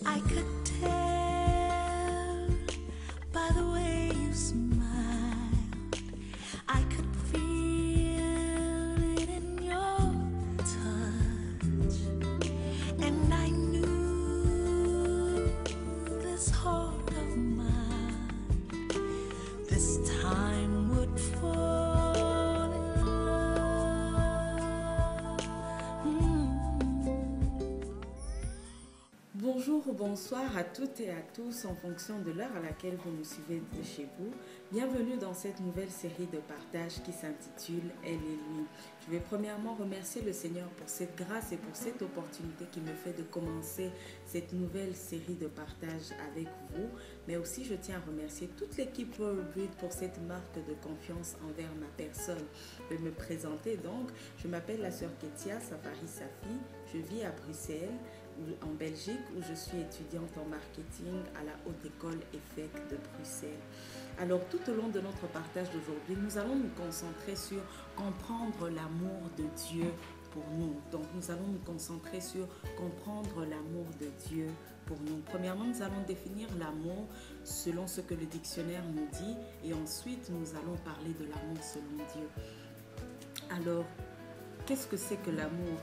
I could tell by the way you smiled. I could feel it in your touch. And I knew this heart of mine this time would fall in love. Bonjour ou bonsoir à toutes et à tous en fonction de l'heure à laquelle vous nous suivez de chez vous. Bienvenue dans cette nouvelle série de partage qui s'intitule « Elle et lui ». Je vais premièrement remercier le Seigneur pour cette grâce et pour cette opportunité qui me fait de commencer cette nouvelle série de partage avec vous. Mais aussi, je tiens à remercier toute l'équipe Worldread pour cette marque de confiance envers ma personne. Je vais me présenter donc. Je m'appelle la sœur Ketia Safari Safi. Je vis à Bruxelles, en Belgique, où je suis étudiante en marketing à la Haute École EFEC de Bruxelles. Alors, tout au long de notre partage d'aujourd'hui, nous allons nous concentrer sur comprendre l'amour de Dieu pour nous. Donc, nous allons nous concentrer sur comprendre l'amour de Dieu pour nous. Premièrement, nous allons définir l'amour selon ce que le dictionnaire nous dit et ensuite, nous allons parler de l'amour selon Dieu. Alors, qu'est-ce que c'est que l'amour ?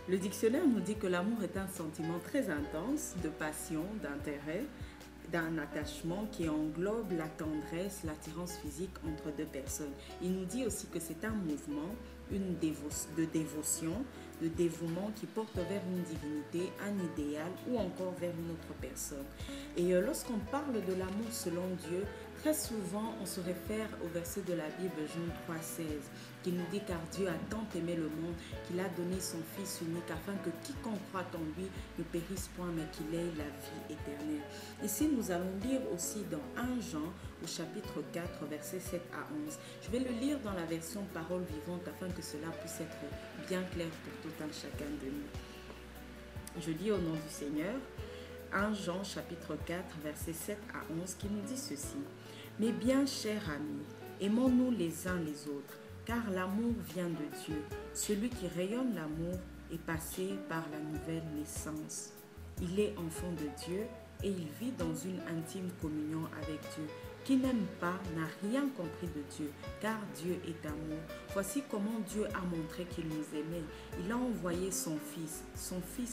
Le dictionnaire nous dit que l'amour est un sentiment très intense de passion, d'intérêt, d'un attachement qui englobe la tendresse, l'attirance physique entre deux personnes. Il nous dit aussi que c'est un mouvement, de dévotion, de dévouement qui porte vers une divinité, un idéal ou encore vers une autre personne. Et lorsqu'on parle de l'amour selon Dieu, très souvent on se réfère au verset de la Bible, Jean 3,16, qui nous dit « Car Dieu a tant aimé le monde qu'il a donné son Fils unique afin que quiconque croit en lui ne périsse point mais qu'il ait la vie éternelle. » Ici, nous allons lire aussi dans 1 Jean au chapitre 4, versets 7 à 11. Je vais le lire dans la version parole vivante afin que cela puisse être bien clair pour tout un chacun de nous. Je lis au nom du Seigneur, 1 Jean chapitre 4, versets 7 à 11, qui nous dit ceci. « Mes bien chers amis, aimons-nous les uns les autres, car l'amour vient de Dieu. Celui qui rayonne l'amour est passé par la nouvelle naissance. Il est enfant de Dieu et il vit dans une intime communion avec Dieu. Qui n'aime pas n'a rien compris de Dieu, car Dieu est amour. Voici comment Dieu a montré qu'il nous aimait. Il a envoyé son Fils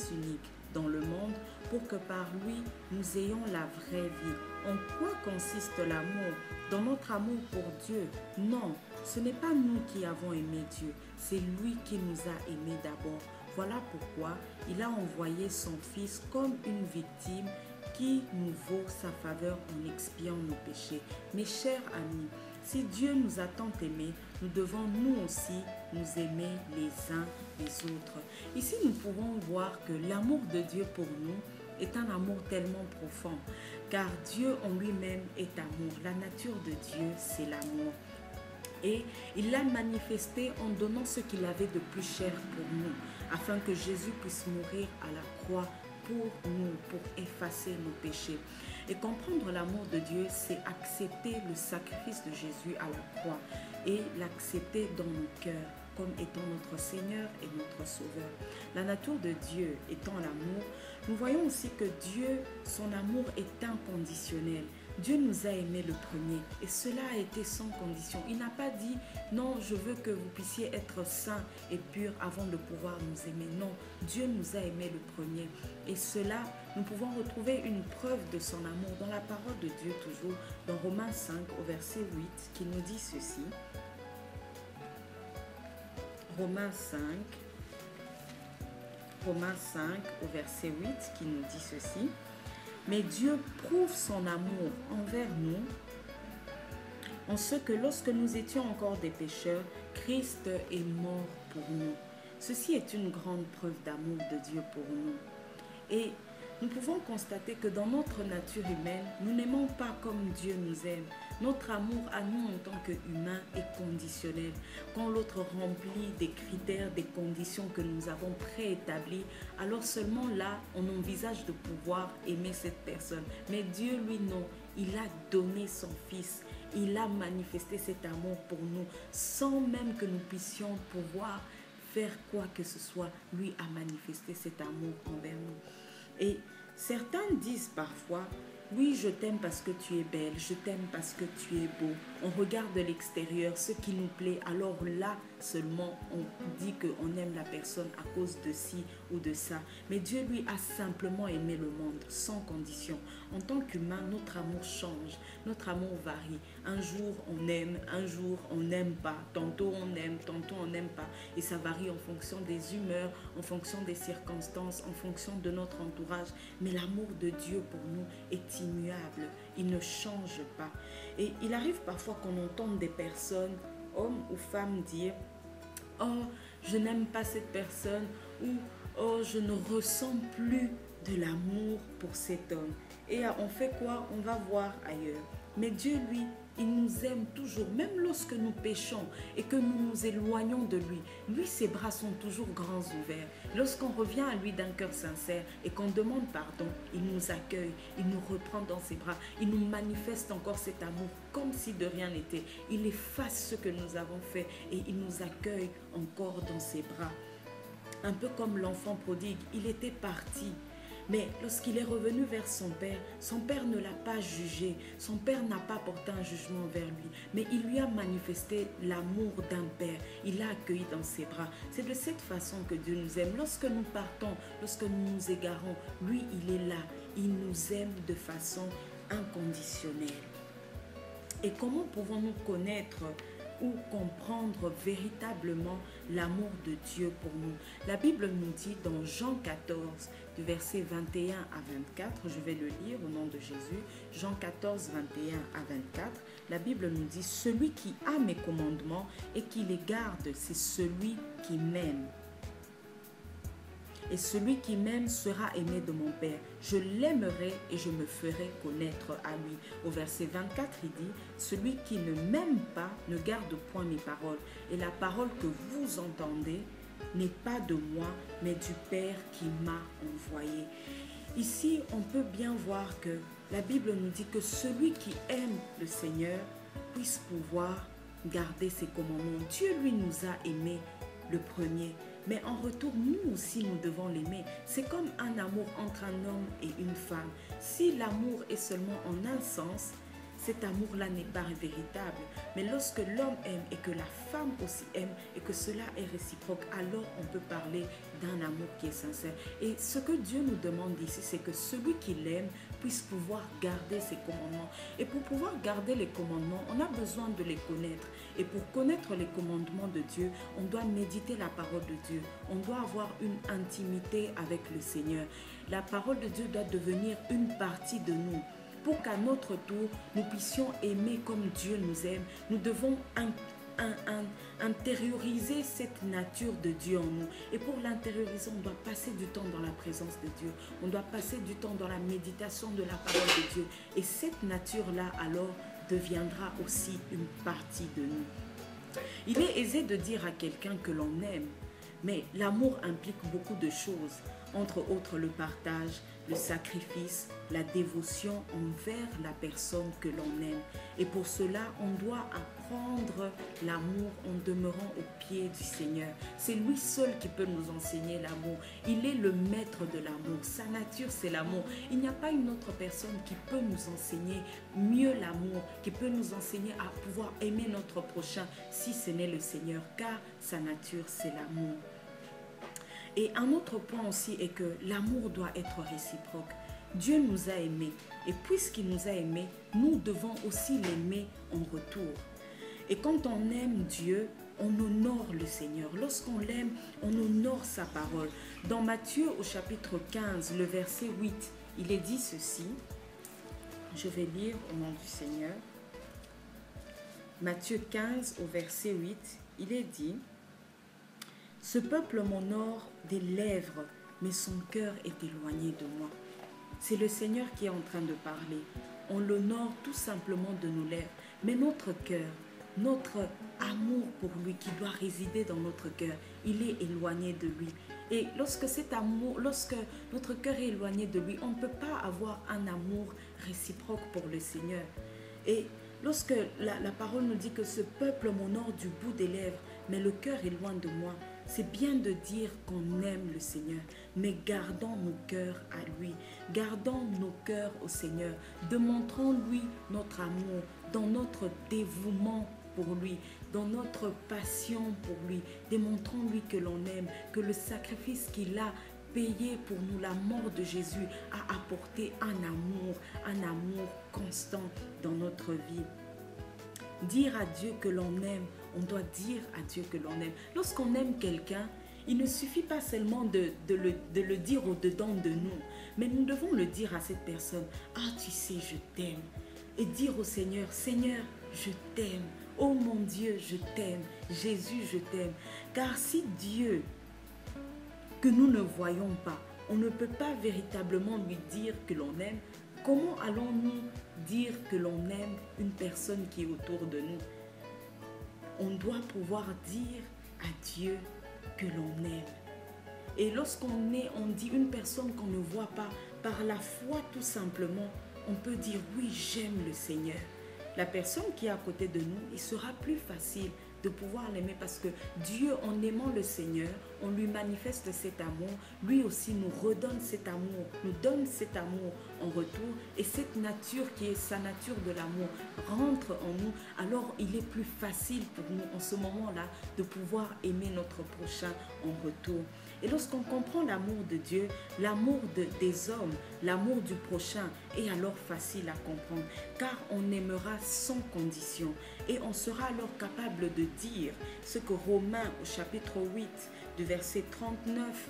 unique, dans le monde pour que par lui, nous ayons la vraie vie. En quoi consiste l'amour? Dans notre amour pour Dieu? Non, ce n'est pas nous qui avons aimé Dieu, c'est lui qui nous a aimés d'abord. Voilà pourquoi il a envoyé son Fils comme une victime qui nous vaut sa faveur en expiant nos péchés. Mes chers amis, si Dieu nous a tant aimés, nous devons nous aussi nous aimer les uns les autres. Ici, nous pouvons voir que l'amour de Dieu pour nous est un amour tellement profond, car Dieu en lui-même est amour. La nature de Dieu, c'est l'amour. Et il l'a manifesté en donnant ce qu'il avait de plus cher pour nous, afin que Jésus puisse mourir à la croix pour nous, pour effacer nos péchés. Et comprendre l'amour de Dieu, c'est accepter le sacrifice de Jésus à la croix et l'accepter dans nos cœurs comme étant notre Seigneur et notre Sauveur. La nature de Dieu étant l'amour, nous voyons aussi que Dieu, son amour est inconditionnel. Dieu nous a aimés le premier et cela a été sans condition. Il n'a pas dit « Non, je veux que vous puissiez être saints et purs avant de pouvoir nous aimer ». Non, Dieu nous a aimés le premier. Et cela, nous pouvons retrouver une preuve de son amour dans la parole de Dieu toujours, dans Romains 5 au verset 8, qui nous dit ceci. Romains 5 au verset 8 qui nous dit ceci. Mais Dieu prouve son amour envers nous en ce que lorsque nous étions encore des pécheurs, Christ est mort pour nous. Ceci est une grande preuve d'amour de Dieu pour nous. Et nous pouvons constater que dans notre nature humaine, nous n'aimons pas comme Dieu nous aime. Notre amour à nous en tant qu'humains est conditionnel. Quand l'autre remplit des critères, des conditions que nous avons préétablies, alors seulement là, on envisage de pouvoir aimer cette personne. Mais Dieu, lui, non. Il a donné son Fils. Il a manifesté cet amour pour nous sans même que nous puissions pouvoir faire quoi que ce soit. Lui a manifesté cet amour envers nous. Et Certains disent parfois, oui, je t'aime parce que tu es belle, je t'aime parce que tu es beau. On regarde de l'extérieur ce qui nous plaît, alors là seulement on dit qu'on aime la personne à cause de ci ou de ça. Mais Dieu, lui, a simplement aimé le monde sans condition. En tant qu'humain, notre amour change, notre amour varie. Un jour on aime, un jour on n'aime pas. Tantôt on aime, tantôt on n'aime pas. Et ça varie en fonction des humeurs, en fonction des circonstances, en fonction de notre entourage. Mais l'amour de Dieu pour nous est immuable, il ne change pas. Et il arrive parfois qu'on entende des personnes, hommes ou femmes, dire « Oh, je n'aime pas cette personne » ou « Oh, je ne ressens plus de l'amour pour cet homme ». Et on fait quoi? On va voir ailleurs. Mais Dieu, lui, il nous aime toujours, même lorsque nous péchons et que nous nous éloignons de lui. Lui, ses bras sont toujours grands ouverts. Lorsqu'on revient à lui d'un cœur sincère et qu'on demande pardon, il nous accueille, il nous reprend dans ses bras, il nous manifeste encore cet amour comme si de rien n'était. Il efface ce que nous avons fait et il nous accueille encore dans ses bras. Un peu comme l'enfant prodigue, il était parti. Mais lorsqu'il est revenu vers son père ne l'a pas jugé. Son père n'a pas porté un jugement vers lui. Mais il lui a manifesté l'amour d'un père. Il l'a accueilli dans ses bras. C'est de cette façon que Dieu nous aime. Lorsque nous partons, lorsque nous nous égarons, lui, il est là. Il nous aime de façon inconditionnelle. Et comment pouvons-nous connaître ou comprendre véritablement l'amour de Dieu pour nous? La Bible nous dit dans Jean 14, du verset 21 à 24, je vais le lire au nom de Jésus, Jean 14, 21 à 24, la Bible nous dit « Celui qui a mes commandements et qui les garde, c'est celui qui m'aime. Et celui qui m'aime sera aimé de mon Père. Je l'aimerai et je me ferai connaître à lui. » Au verset 24, il dit « Celui qui ne m'aime pas ne garde point mes paroles. Et la parole que vous entendez n'est pas de moi, mais du Père qui m'a envoyé. » Ici, on peut bien voir que la Bible nous dit que celui qui aime le Seigneur puisse pouvoir garder ses commandements. Dieu, lui, nous a aimés le premier. Mais en retour, nous aussi, nous devons l'aimer. C'est comme un amour entre un homme et une femme. Si l'amour est seulement en un sens, cet amour-là n'est pas véritable. Mais lorsque l'homme aime et que la femme aussi aime et que cela est réciproque, alors on peut parler d'un amour qui est sincère. Et ce que Dieu nous demande ici, c'est que celui qui l'aime puisse pouvoir garder ses commandements. Et pour pouvoir garder les commandements, on a besoin de les connaître. Et pour connaître les commandements de Dieu, on doit méditer la parole de Dieu. On doit avoir une intimité avec le Seigneur. La parole de Dieu doit devenir une partie de nous. Pour qu'à notre tour, nous puissions aimer comme Dieu nous aime, nous devons intérioriser cette nature de Dieu en nous. Et pour l'intérioriser, on doit passer du temps dans la présence de Dieu. On doit passer du temps dans la méditation de la parole de Dieu. Et cette nature-là, alors, deviendra aussi une partie de nous. Il est aisé de dire à quelqu'un que l'on aime, mais l'amour implique beaucoup de choses, entre autres le partage, le sacrifice, la dévotion envers la personne que l'on aime. Et pour cela, on doit apprendre l'amour en demeurant au pied du Seigneur. C'est lui seul qui peut nous enseigner l'amour. Il est le maître de l'amour. Sa nature, c'est l'amour. Il n'y a pas une autre personne qui peut nous enseigner mieux l'amour, qui peut nous enseigner à pouvoir aimer notre prochain si ce n'est le Seigneur, car sa nature, c'est l'amour. Et un autre point aussi est que l'amour doit être réciproque. Dieu nous a aimés et puisqu'il nous a aimés, nous devons aussi l'aimer en retour. Et quand on aime Dieu, on honore le Seigneur. Lorsqu'on l'aime, on honore sa parole. Dans Matthieu au chapitre 15, le verset 8, il est dit ceci. Je vais lire au nom du Seigneur. Matthieu 15 au verset 8, il est dit « Ce peuple m'honore des lèvres, mais son cœur est éloigné de moi. » C'est le Seigneur qui est en train de parler. On l'honore tout simplement de nos lèvres, mais notre cœur, notre amour pour lui qui doit résider dans notre cœur, il est éloigné de lui. Et lorsque cet amour, lorsque notre cœur est éloigné de lui, on ne peut pas avoir un amour réciproque pour le Seigneur. Et lorsque la parole nous dit que ce peuple m'honore du bout des lèvres, mais le cœur est loin de moi, C'est bien de dire qu'on aime le Seigneur, mais gardons nos cœurs à lui. Gardons nos cœurs au Seigneur. Démontrons-lui notre amour dans notre dévouement pour lui, dans notre passion pour lui. Démontrons-lui que l'on aime, que le sacrifice qu'il a payé pour nous, la mort de Jésus, a apporté un amour constant dans notre vie. Dire à Dieu que l'on aime, on doit dire à Dieu que l'on aime. Lorsqu'on aime quelqu'un, il ne suffit pas seulement de le dire au-dedans de nous, mais nous devons le dire à cette personne. Ah, tu sais, je t'aime. Et dire au Seigneur, Seigneur, je t'aime. Oh mon Dieu, je t'aime. Jésus, je t'aime. Car si Dieu, que nous ne voyons pas, on ne peut pas véritablement lui dire que l'on aime, comment allons-nous dire que l'on aime une personne qui est autour de nous? On doit pouvoir dire à Dieu que l'on aime. Et lorsqu'on dit une personne qu'on ne voit pas, par la foi tout simplement, on peut dire oui, j'aime le Seigneur. La personne qui est à côté de nous, il sera plus facile de pouvoir l'aimer parce que Dieu, en aimant le Seigneur, on lui manifeste cet amour. Lui aussi nous redonne cet amour, nous donne cet amour en retour. Et cette nature qui est sa nature de l'amour rentre en nous. Alors il est plus facile pour nous en ce moment-là de pouvoir aimer notre prochain en retour. Et lorsqu'on comprend l'amour de Dieu, l'amour des hommes, l'amour du prochain est alors facile à comprendre, car on aimera sans condition. Et on sera alors capable de dire ce que Romains au chapitre 8, du verset 39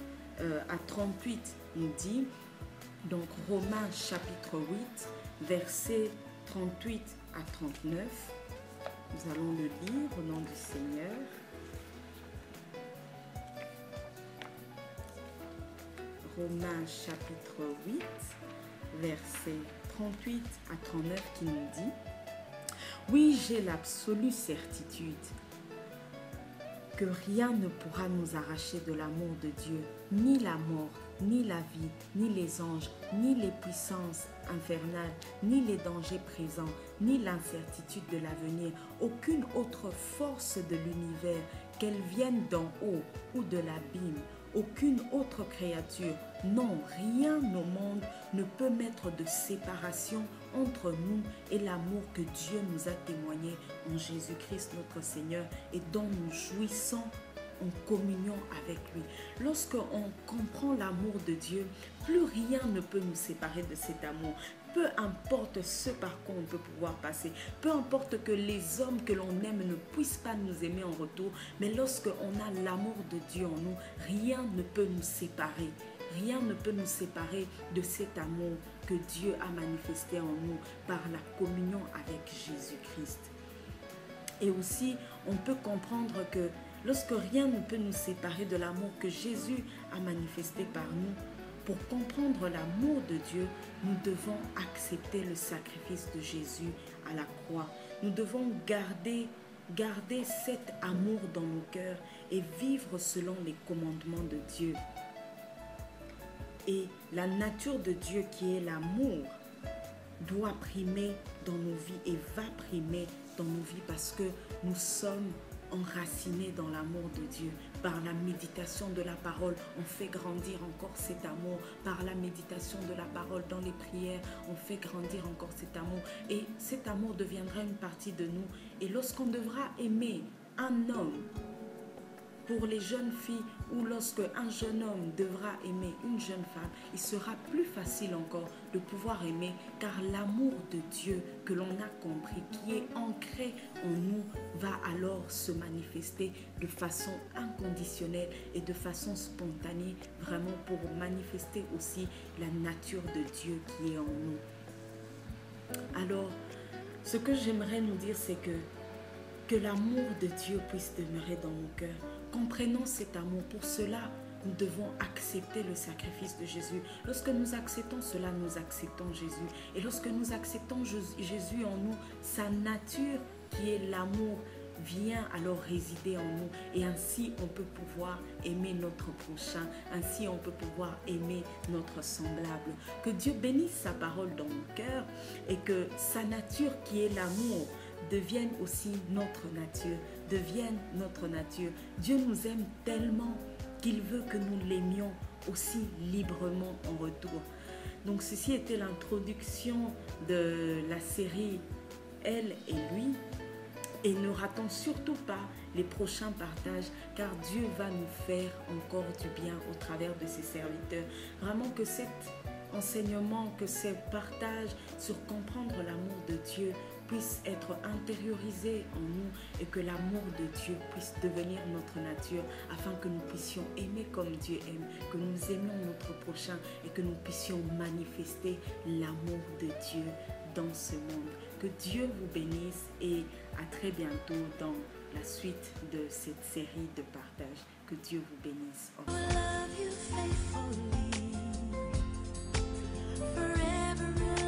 à 38 nous dit. Donc Romains chapitre 8, verset 38 à 39. Nous allons le lire au nom du Seigneur. Romains chapitre 8, verset 38 à 39 qui nous dit: oui, j'ai l'absolue certitude que rien ne pourra nous arracher de l'amour de Dieu, ni la mort, ni la vie, ni les anges, ni les puissances infernales, ni les dangers présents, ni l'incertitude de l'avenir, aucune autre force de l'univers, qu'elle vienne d'en haut ou de l'abîme, aucune autre créature, non, rien au monde ne peut mettre de séparation entre nous et l'amour que Dieu nous a témoigné en Jésus-Christ notre Seigneur et dont nous jouissons en communion avec lui. Lorsqu'on comprend l'amour de Dieu, plus rien ne peut nous séparer de cet amour. Peu importe ce par quoi on peut pouvoir passer, peu importe que les hommes que l'on aime ne puissent pas nous aimer en retour, mais lorsqu'on a l'amour de Dieu en nous, rien ne peut nous séparer. Rien ne peut nous séparer de cet amour que Dieu a manifesté en nous par la communion avec Jésus-Christ. Et aussi, on peut comprendre que lorsque rien ne peut nous séparer de l'amour que Jésus a manifesté par nous, pour comprendre l'amour de Dieu, nous devons accepter le sacrifice de Jésus à la croix. Nous devons garder cet amour dans nos cœurs et vivre selon les commandements de Dieu. Et la nature de Dieu qui est l'amour doit primer dans nos vies et va primer dans nos vies parce que nous sommes enracinés dans l'amour de Dieu. Par la méditation de la parole, on fait grandir encore cet amour. Par la méditation de la parole dans les prières, on fait grandir encore cet amour. Et cet amour deviendra une partie de nous. Et lorsqu'on devra aimer un homme, pour les jeunes filles, ou lorsque un jeune homme devra aimer une jeune femme, il sera plus facile encore de pouvoir aimer, car l'amour de Dieu que l'on a compris, qui est ancré en nous, va alors se manifester de façon inconditionnelle et de façon spontanée, vraiment pour manifester aussi la nature de Dieu qui est en nous. Alors, ce que j'aimerais nous dire, c'est que l'amour de Dieu puisse demeurer dans nos cœurs. Comprenons cet amour. Pour cela, nous devons accepter le sacrifice de Jésus. Lorsque nous acceptons cela, nous acceptons Jésus. Et lorsque nous acceptons Jésus en nous, sa nature qui est l'amour vient alors résider en nous. Et ainsi, on peut pouvoir aimer notre prochain. Ainsi, on peut pouvoir aimer notre semblable. Que Dieu bénisse sa parole dans nos cœurs et que sa nature qui est l'amour deviennent aussi notre nature, deviennent notre nature. Dieu nous aime tellement qu'il veut que nous l'aimions aussi librement en retour. Donc ceci était l'introduction de la série Elle et lui. Et ne ratons surtout pas les prochains partages, car Dieu va nous faire encore du bien au travers de ses serviteurs. Vraiment que cet enseignement, que ces partages sur comprendre l'amour de Dieu puissent être intériorisés en nous et que l'amour de Dieu puisse devenir notre nature afin que nous puissions aimer comme Dieu aime, que nous aimions notre prochain et que nous puissions manifester l'amour de Dieu dans ce monde. Que Dieu vous bénisse et à très bientôt dans la suite de cette série de partages. Que Dieu vous bénisse. Au revoir. Love you faithfully forever.